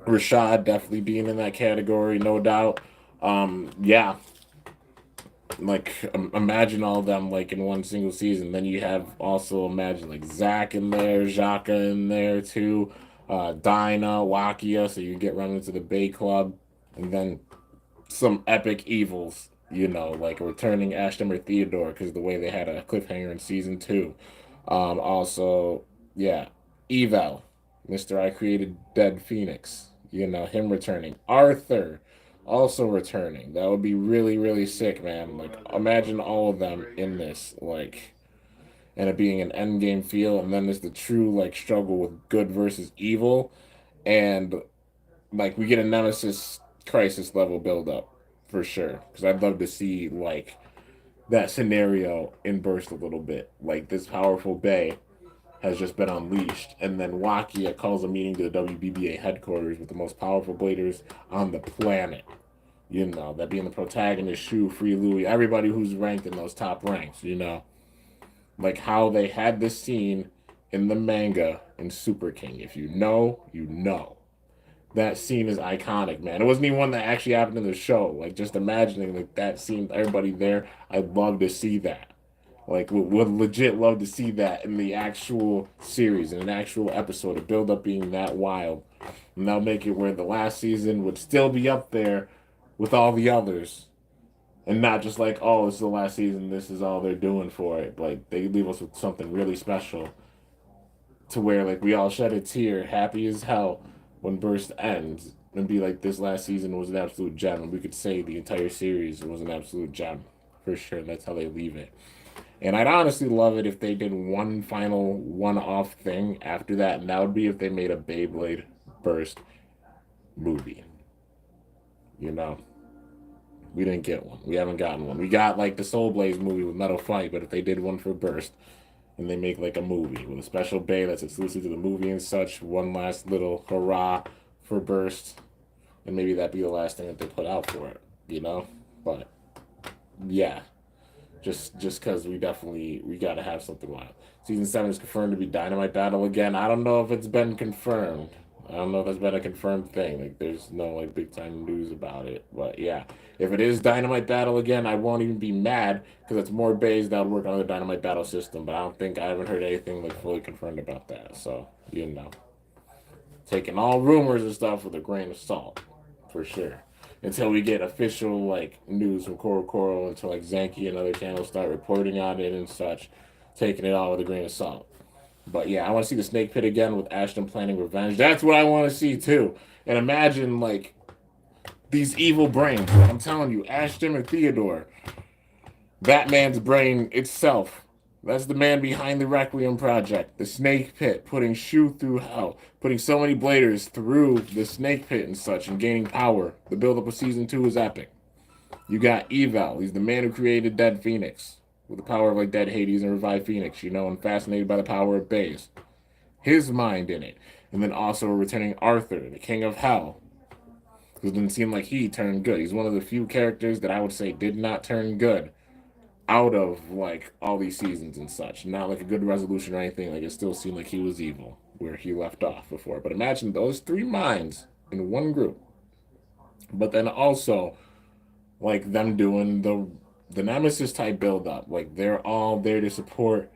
Rashad definitely being in that category, no doubt. Yeah, like imagine all of them like in one single season. Then you have also imagine like Zach in there, Xhaka in there too, Dinah, Wakia, so you get run into the Bay Club, and then some epic evils. Like returning Ashton or Theodore because the way they had a cliffhanger in season 2. Also, yeah, Evel, Mister I Created Dead Phoenix. Him returning. Arthur also returning. That would be really, really sick, man. Like, imagine all of them in this, like, and it being an endgame feel, and then there's the true, like, struggle with good versus evil, and, like, we get a Nemesis Crisis level build up, for sure. Because I'd love to see, like, that scenario in Burst a little bit. Like, this powerful Bay has just been unleashed. And then Wakia calls a meeting to the WBBA headquarters with the most powerful bladers on the planet. That being the protagonist, Shu, Free Louis, everybody who's ranked in those top ranks. Like how they had this scene in the manga in Super King. If you know, you know. That scene is iconic, man. It wasn't even one that actually happened in the show. Like, just imagining like that scene, everybody there, I'd love to see that. Like, would legit love to see that in the actual series, in an actual episode, a build up being that wild. And they'll make it where the last season would still be up there with all the others. And not just like, oh, this is the last season, this is all they're doing for it. Like, they leave us with something really special to where, like, we all shed a tear, happy as hell when Burst ends. And be like, this last season was an absolute gem. And we could say the entire series was an absolute gem. For sure. That's how they leave it. And I'd honestly love it if they did one final one-off thing after that, and that would be if they made a Beyblade Burst movie. You know, we didn't get one. We haven't gotten one. We got like the Soul Blaze movie with Metal Fight, but if they did one for Burst, and they make like a movie with a special Bay that's exclusive to the movie and such, one last little hurrah for Burst, and maybe that'd be the last thing that they put out for it. But yeah. just because we gotta have something wild. Season 7 is confirmed to be Dynamite Battle again. I don't know if it's been confirmed. I don't know if that's been a confirmed thing. Like, there's no like big time news about it. But yeah, if it is Dynamite Battle again, I won't even be mad because it's more bays that would work on the Dynamite Battle system. But I haven't heard anything like fully confirmed about that. So taking all rumors and stuff with a grain of salt, for sure. Until we get official like news from Coro, until like Zanky and other channels start reporting on it and such, taking it all with a grain of salt. But yeah, I want to see the Snake Pit again with Ashton planning revenge. That's what I want to see too. And imagine like these evil brains. Like, I'm telling you, Ashton or Theodore, Batman's brain itself. That's the man behind the Requiem Project, the Snake Pit, putting Shu through hell, putting so many bladers through the Snake Pit and such, and gaining power. The buildup of season 2 is epic. You got Eval. He's the man who created Dead Phoenix, with the power of like Dead Hades and Revive Phoenix, and fascinated by the power of Bays. His mind in it. And then also returning Arthur, the King of Hell, who didn't seem like he turned good. He's one of the few characters that I would say did not turn good out of like all these seasons and such. Not like a good resolution or anything. Like it still seemed like he was evil where he left off before. But imagine those three minds in one group. But then also like them doing the Nemesis type build up. Like they're all there to support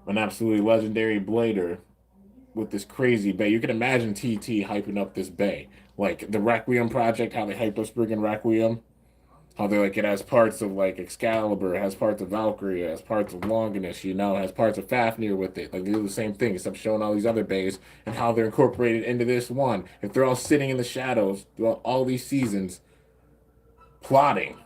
an absolutely legendary blader with this crazy bay. You can imagine TT hyping up this bay. Like the Requiem project, how they hyped up Spriggan Requiem. How they like it has parts of like Excalibur, it has parts of Valkyrie, it has parts of Longinus, it has parts of Fafnir with it. Like they do the same thing, except showing all these other bays and how they're incorporated into this one. If they're all sitting in the shadows throughout all these seasons, plotting.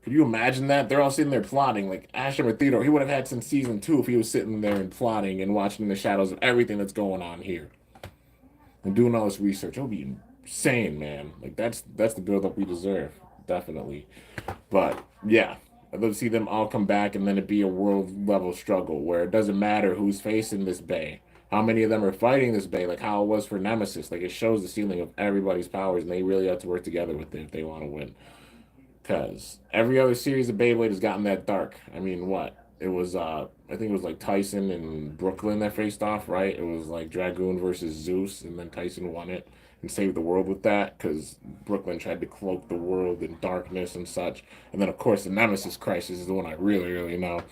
Could you imagine that? They're all sitting there plotting. Like Ashton or Theodore, he would have had since season 2 if he was sitting there and plotting and watching in the shadows of everything that's going on here. And doing all this research. It would be insane, man. Like that's the build up we deserve. Definitely. But yeah, I'd love to see them all come back and then it be a world level struggle where it doesn't matter who's facing this bay, how many of them are fighting this bay, like how it was for Nemesis. Like it shows the ceiling of everybody's powers, and they really have to work together with it if they want to win. Because every other series of Beyblade has gotten that dark. I mean, what? It was, I think it was like Tyson and Brooklyn that faced off, right? It was like Dragoon versus Zeus, and then Tyson won it and saved the world with that because Brooklyn tried to cloak the world in darkness and such. And then, of course, the Nemesis Crisis is the one I really, really know,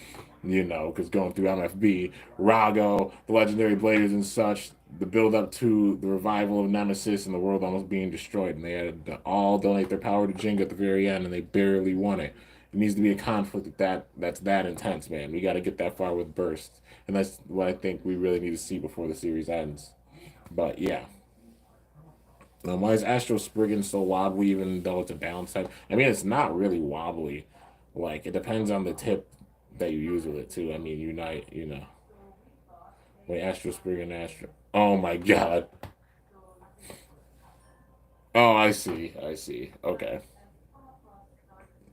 because going through MFB, Rago, the Legendary Bladers and such, the build up to the revival of Nemesis and the world almost being destroyed. And they had to all donate their power to Jing at the very end, and they barely won it. It needs to be a conflict that's that intense, man. We got to get that far with bursts. And that's what I think we really need to see before the series ends. But yeah. Why is Astro Spriggan so wobbly even though it's a balance type? I mean, it's not really wobbly. Like, it depends on the tip that you use with it, too. I mean, Unite. Wait, Astro Spriggan, Astro. Oh my god. Oh, I see. I see. Okay.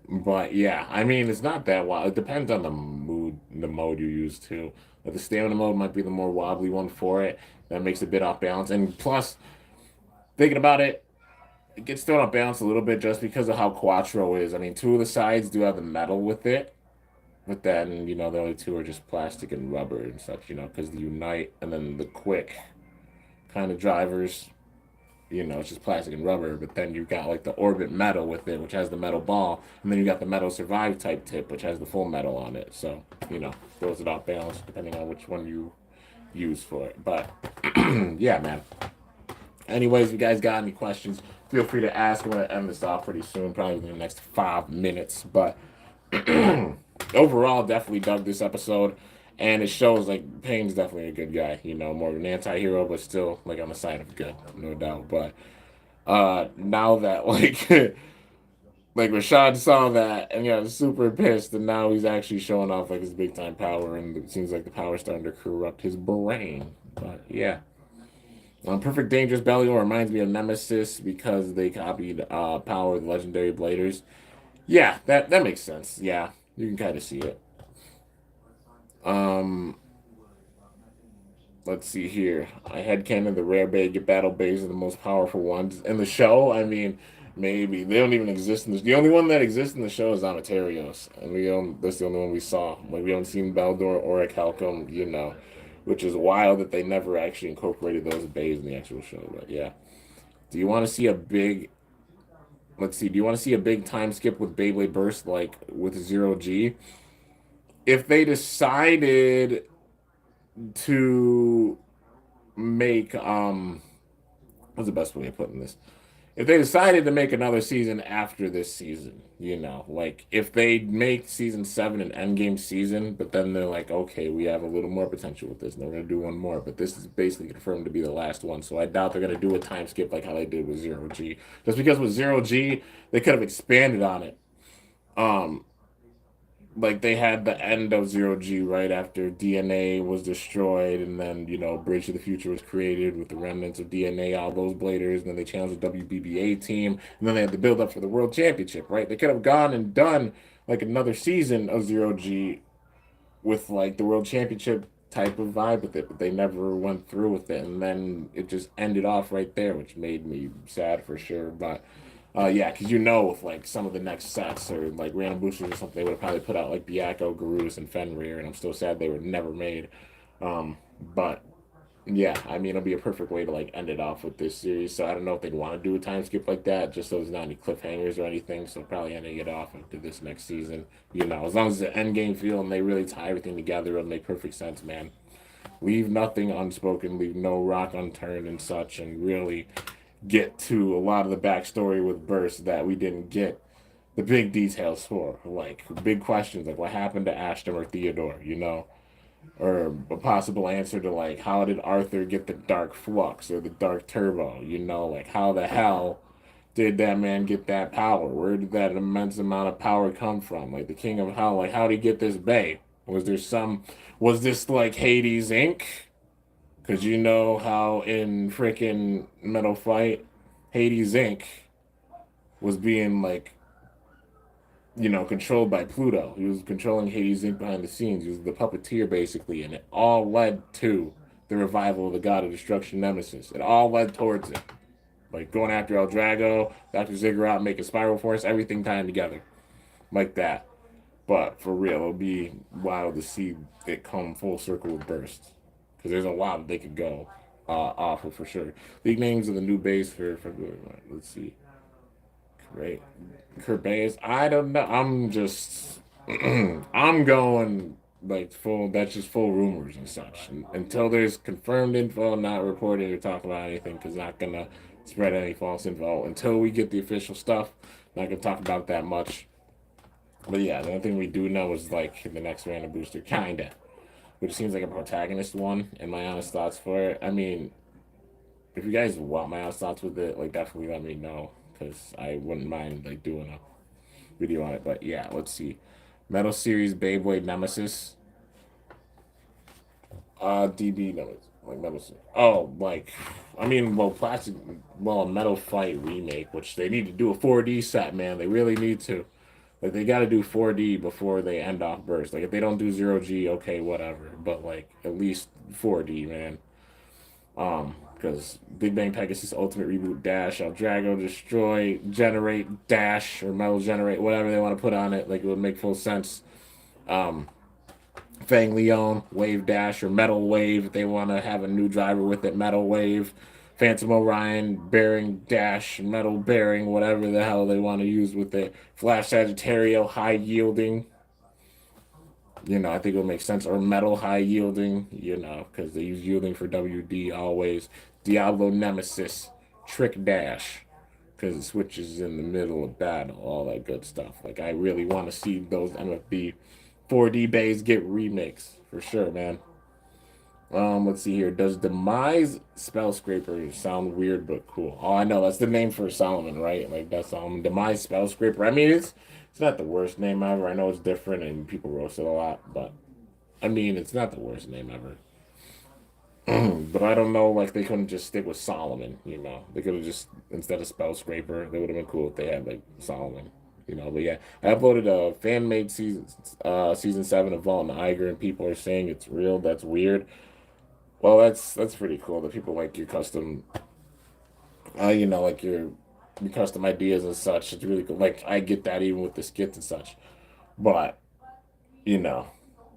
But yeah, I mean, it's not that wild. It depends on the mode you use too. Like the stamina mode might be the more wobbly one for it. That makes it a bit off balance. And plus, thinking about it, it gets thrown off balance a little bit just because of how Quattro is. I mean, two of the sides do have the metal with it, but then the other two are just plastic and rubber and such. Because the Unite and then the Quick kind of drivers it's just plastic and rubber, but then you've got like the Orbit metal with it, which has the metal ball, and then you got the metal survive type tip, which has the full metal on it. So, throws it off balance depending on which one you use for it. But yeah, man. Anyways, if you guys got any questions, feel free to ask. I'm gonna end this off pretty soon, probably in the next 5 minutes. But overall, definitely dug this episode. And it shows like Payne's definitely a good guy, more of an anti-hero, but still like on the side of good, no doubt. But now that like like Rashad saw that and got super pissed, and now he's actually showing off like his big time power, and it seems like the power's starting to corrupt his brain. But yeah. Perfect Dangerous Belial reminds me of Nemesis because they copied Power of the Legendary Bladers. Yeah, that makes sense. Yeah, you can kind of see it. Um, let's see here. I had Canon the rare bay get battle bays are the most powerful ones in the show. I mean, Maybe they don't even exist in the only one that exists in the show is Amaterios, and that's the only one we saw. Like we haven't seen Beldor or Calcum, which is wild that they never actually incorporated those bays in the actual show. But yeah, do you want to see a big? Let's see. Do you want to see a big time skip with Beyblade Burst like with Zero G? If they decided to make what's the best way of putting this? If they decided to make another season after this season, like if they make season 7 an endgame season, but then they're like, okay, we have a little more potential with this, and we're gonna do one more, but this is basically confirmed to be the last one. So I doubt they're gonna do a time skip like how they did with Zero G. Just because with Zero G, they could have expanded on it. Um, like they had the end of Zero G right after DNA was destroyed, and then Bridge to the Future was created with the remnants of DNA, all those bladers, and then they challenged the WBBA team, and then they had to build up for the World Championship, right? They could have gone and done like another season of Zero G with like the World Championship type of vibe with it, but they never went through with it, and then it just ended off right there, which made me sad for sure. But yeah, because with like some of the next sets or like random boosters or something, they would have probably put out like Byakko, Garus, and Fenrir, and I'm still sad they were never made. But yeah, I mean, it'll be a perfect way to like end it off with this series. So I don't know if they'd want to do a time skip like that, just so there's not any cliffhangers or anything. So probably ending it off into this next season. As long as the end game feel and they really tie everything together, it'll make perfect sense, man. Leave nothing unspoken, leave no rock unturned and such, and really get to a lot of the backstory with Burst that we didn't get the big details for, like big questions like what happened to Ashton or Theodore, or a possible answer to like how did Arthur get the dark flux or the dark turbo, like how the hell did that man get that power? Where did that immense amount of power come from? Like the King of Hell, like how did he get this bay? Was this like Hades Inc? Because you know how in freaking Metal Fight, Hades Inc. was being like, controlled by Pluto. He was controlling Hades Inc. behind the scenes. He was the puppeteer basically, and it all led to the revival of the God of Destruction Nemesis. It all led towards it. Like going after El Drago, Dr. Ziggurat, making Spiral Force, everything tying together. Like that. But for real, it'll be wild to see it come full circle with Burst. Because there's a lot that they could go off of for sure. League names of the new base for February. Let's see. Great. Kerbeus. I don't know. I'm just I'm going like full that's just full rumors and such. Until there's confirmed info, not reported or talk about anything, because not gonna spread any false info. Until we get the official stuff, not gonna talk about that much. But yeah, the only thing we do know is like the next random booster, kinda. Which seems like a protagonist one, and my honest thoughts for it. I mean, if you guys want my honest thoughts with it, like definitely let me know, because I wouldn't mind like doing a video on it. But yeah, let's see. Metal Series Beyblade Nemesis. DB Nemesis. Like Metal Series. Oh, like, I mean, a Metal Fight remake, which they need to do a 4D set, man. They really need to. Like, they got to do 4D before they end off Burst. Like, if they don't do Zero G, okay, whatever. But, like, at least 4D, man. Because Big Bang Pegasus Ultimate Reboot Dash, El Drago Destroy, Generate Dash, or Metal Generate, whatever they want to put on it, like it would make full sense. Fang Leon, Wave Dash, or Metal Wave if they want to have a new driver with it, Metal Wave. Phantom Orion, Bearing Dash, Metal Bearing, whatever the hell they want to use with it. Flash Sagittario, High Yielding. I think it would make sense. Or Metal High Yielding, because they use yielding for WD always. Diablo Nemesis, Trick Dash, because it switches in the middle of battle, all that good stuff. Like, I really want to see those MFB 4D bays get remixed, for sure, man. Let's see here. Does Demise Spell Scraper sound weird but cool? Oh, I know that's the name for Solomon, right? Like that's Demise Spell Scraper. I mean, it's not the worst name ever. I know it's different and people roast it a lot, but I mean, it's not the worst name ever. But I don't know, like they couldn't just stick with Solomon, They could have just instead of Spell Scraper, they would have been cool if they had like Solomon. But yeah, I uploaded a fan made season 7 of Vault and Iger, and people are saying it's real. That's weird. Well, that's pretty cool that people like your custom, like your custom ideas and such. It's really cool. Like I get that even with the skits and such. But you know,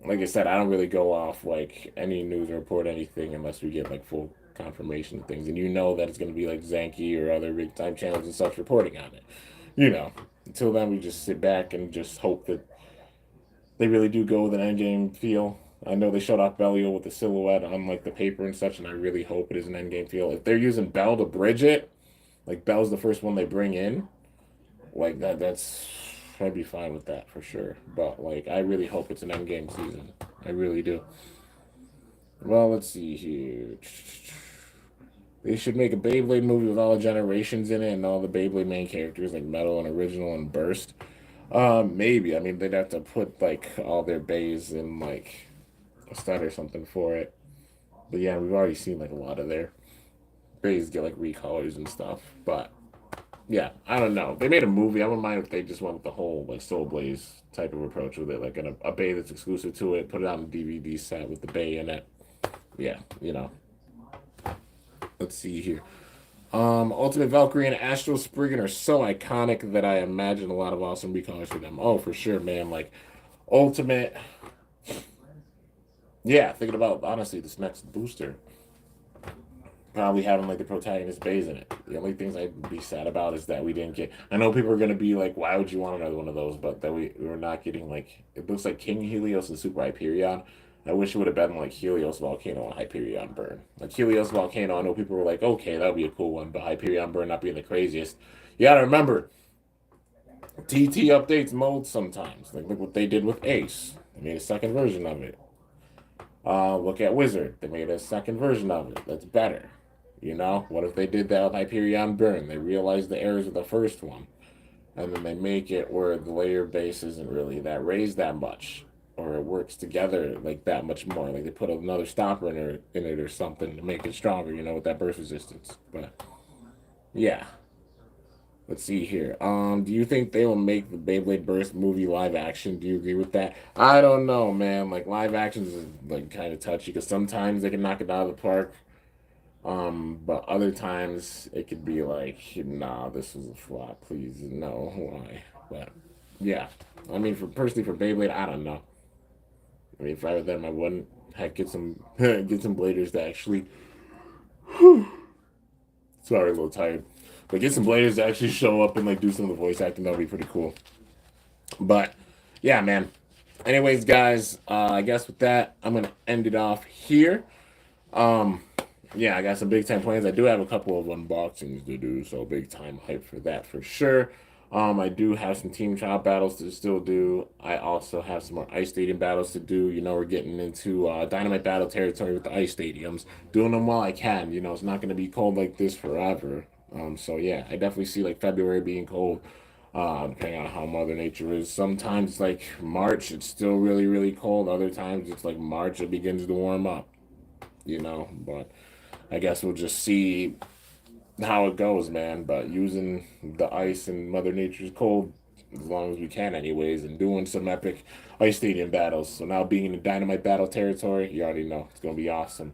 like I said, I don't really go off like any news or report anything unless we get like full confirmation of things, and you know that it's going to be like Zanky or other big time channels and such reporting on it. You know, until then we just sit back and just hope that they really do go with an endgame feel. I know they showed off Belial with the silhouette on like the paper and such, and I really hope it is an endgame feel. If they're using Bell to bridge it, like Bell's the first one they bring in, like that's I'd be fine with that for sure. But like I really hope it's an endgame season. I really do. Well, let's see here. They should make a Beyblade movie with all the generations in it and all the Beyblade main characters like Metal and Original and Burst. Maybe. I mean, they'd have to put like all their bays in like a stud or something for it. But yeah, we've already seen like a lot of their bays get like recolors and stuff. But yeah, I don't know. They made a movie. I wouldn't mind if they just went with the whole like Soul Blaze type of approach with it, like a bay that's exclusive to it. Put it on the DVD set with the bay in it. Yeah, you know. Let's see here. Ultimate Valkyrie and Astral Spriggan are so iconic that I imagine a lot of awesome recolors for them. Oh, for sure, man. Like Ultimate. Yeah, thinking about honestly this next booster probably having like the protagonist bays in it. The only things I'd be sad about is that we didn't get. I know people are gonna be like, "Why would you want another one of those?" But that we're not getting like it looks like King Helios and Super Hyperion. I wish it would have been like Helios Volcano and Hyperion Burn. Like Helios Volcano, I know people were like, "Okay, that would be a cool one," but Hyperion Burn not being the craziest. You gotta remember, TT updates modes sometimes. Like look what they did with Ace. They made a second version of it. Look at Wizard. They made a second version of it that's better. You know, what if they did that with Hyperion Burn? They realized the errors of the first one, and then they make it where the layer base isn't really that raised that much, or it works together like that much more. Like they put another stopper in it or something to make it stronger. You know, with that burst resistance. But yeah, let's see here. Do you think they will make the Beyblade Burst movie live action? Do you agree with that? I don't know, man. Like live actions is like kind of touchy because sometimes they can knock it out of the park. But other times it could be like, nah, this is a flop. Please, no, why? But yeah, I mean, for personally for Beyblade, I don't know. I mean, if I were them, I wouldn't. Heck, get some get some bladers to actually. Sorry, a little tired, but get some bladers to actually show up and like do some of the voice acting. That'd be pretty cool. But yeah, man. Anyways, guys, I guess with that, I'm gonna end it off here. Um, yeah, I got some big time plans. I do have a couple of unboxings to do, so big time hype for that for sure. I do have some team trial battles to still do. I also have some more ice stadium battles to do. You know, we're getting into Dynamite battle territory with the ice stadiums. Doing them while I can. You know, it's not going to be cold like this forever. So yeah, I definitely see like February being cold. Depending on how Mother Nature is. Sometimes like March, it's still really, really cold. Other times it's like March, it begins to warm up. You know, but I guess we'll just see how it goes, man. But using the ice and Mother Nature's cold as long as we can, anyways, and doing some epic ice stadium battles. So now being in Dynamite battle territory, you already know it's gonna be awesome.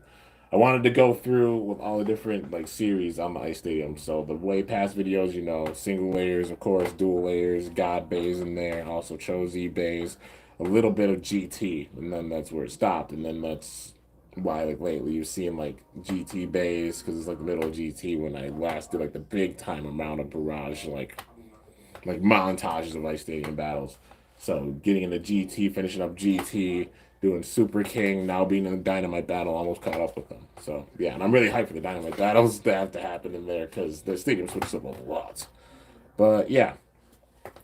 I wanted to go through with all the different like series on the ice stadium. So the way past videos, you know, single layers, of course, dual layers, God bays in there, also Cho-Z bays, a little bit of GT, and then that's where it stopped. And then that's why like lately you're seeing like GT bays because it's like the middle of GT when I last did like the big time amount of barrage like montages of ice stadium battles. So getting into GT, finishing up GT, doing Super King, now being in the Dynamite battle, almost caught up with them. So yeah, and I'm really hyped for the Dynamite battles that have to happen in there because the stadium switches up a lot. But yeah,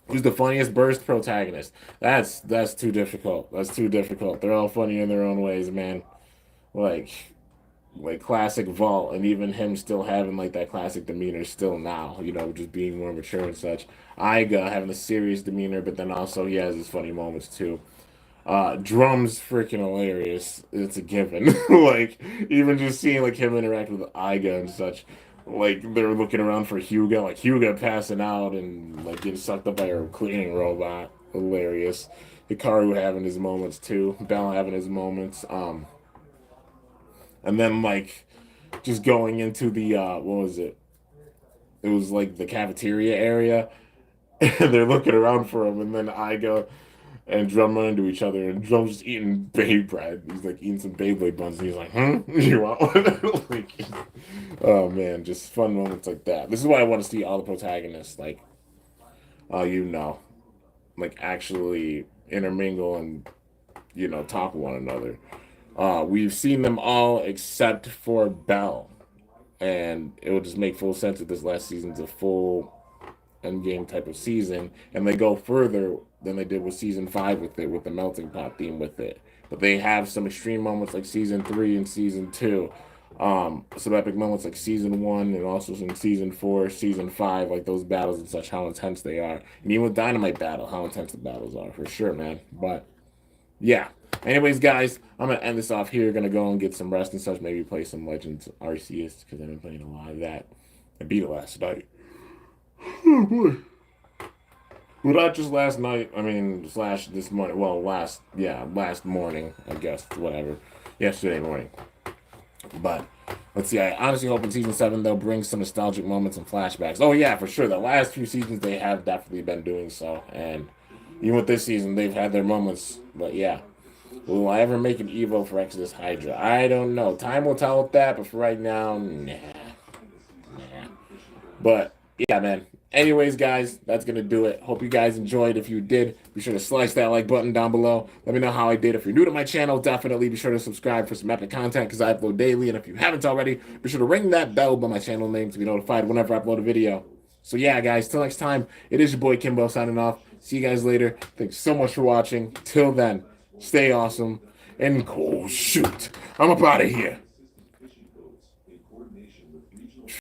who's the funniest burst protagonist? That's too difficult. That's too difficult. They're all funny in their own ways, man. Like classic Vault, and even him still having like that classic demeanor still now, you know, just being more mature and such. Iga having a serious demeanor, but then also he has his funny moments too. Drum's freaking hilarious. It's a given. Like even just seeing like him interact with Iga and such. Like they're looking around for Hugo, like Hugo passing out and like getting sucked up by a cleaning robot. Hilarious. Hikaru having his moments too. Bella having his moments. And then like just going into the what was it? It was like the cafeteria area, and they're looking around for him, and then I go and Drum run into each other, and Drum's just eating Beyblade. He's like eating some Beyblade buns, and he's like, "Hmm, you want one?" Like, oh man, just fun moments like that. This is why I want to see all the protagonists, like, you know, like actually intermingle and talk with one another. We've seen them all except for Belle, and it would just make full sense if this last season's a full Endgame type of season, and they go further than they did with season 5 with it, with the melting pot theme with it. But they have some extreme moments like season 3 and season 2. Some epic moments like season 1 and also some season 4, season 5, like those battles and such, how intense they are. And even with Dynamite battle, how intense the battles are for sure, man. But yeah. Anyways, guys, I'm gonna end this off here. Gonna go and get some rest and such. Maybe play some Legends Arceus because I've been playing a lot of that. I beat it last night. Oh boy. Well, not just last night. I mean, slash this morning. Well, last morning, I guess. Whatever. Yesterday morning. But let's see. I honestly hope in season 7 they'll bring some nostalgic moments and flashbacks. Oh yeah, for sure. The last few seasons they have definitely been doing so, and even with this season they've had their moments. But yeah, will I ever make an Evo for Exodus Hydra? I don't know. Time will tell with that. But for right now, nah. But yeah, man. Anyways, guys, that's going to do it. Hope you guys enjoyed. If you did, be sure to slice that like button down below. Let me know how I did. If you're new to my channel, definitely be sure to subscribe for some epic content because I upload daily. And if you haven't already, be sure to ring that bell by my channel name to be notified whenever I upload a video. So yeah, guys, till next time, it is your boy Kimbo signing off. See you guys later. Thanks so much for watching. Till then, stay awesome and cool. Shoot, I'm up out of here.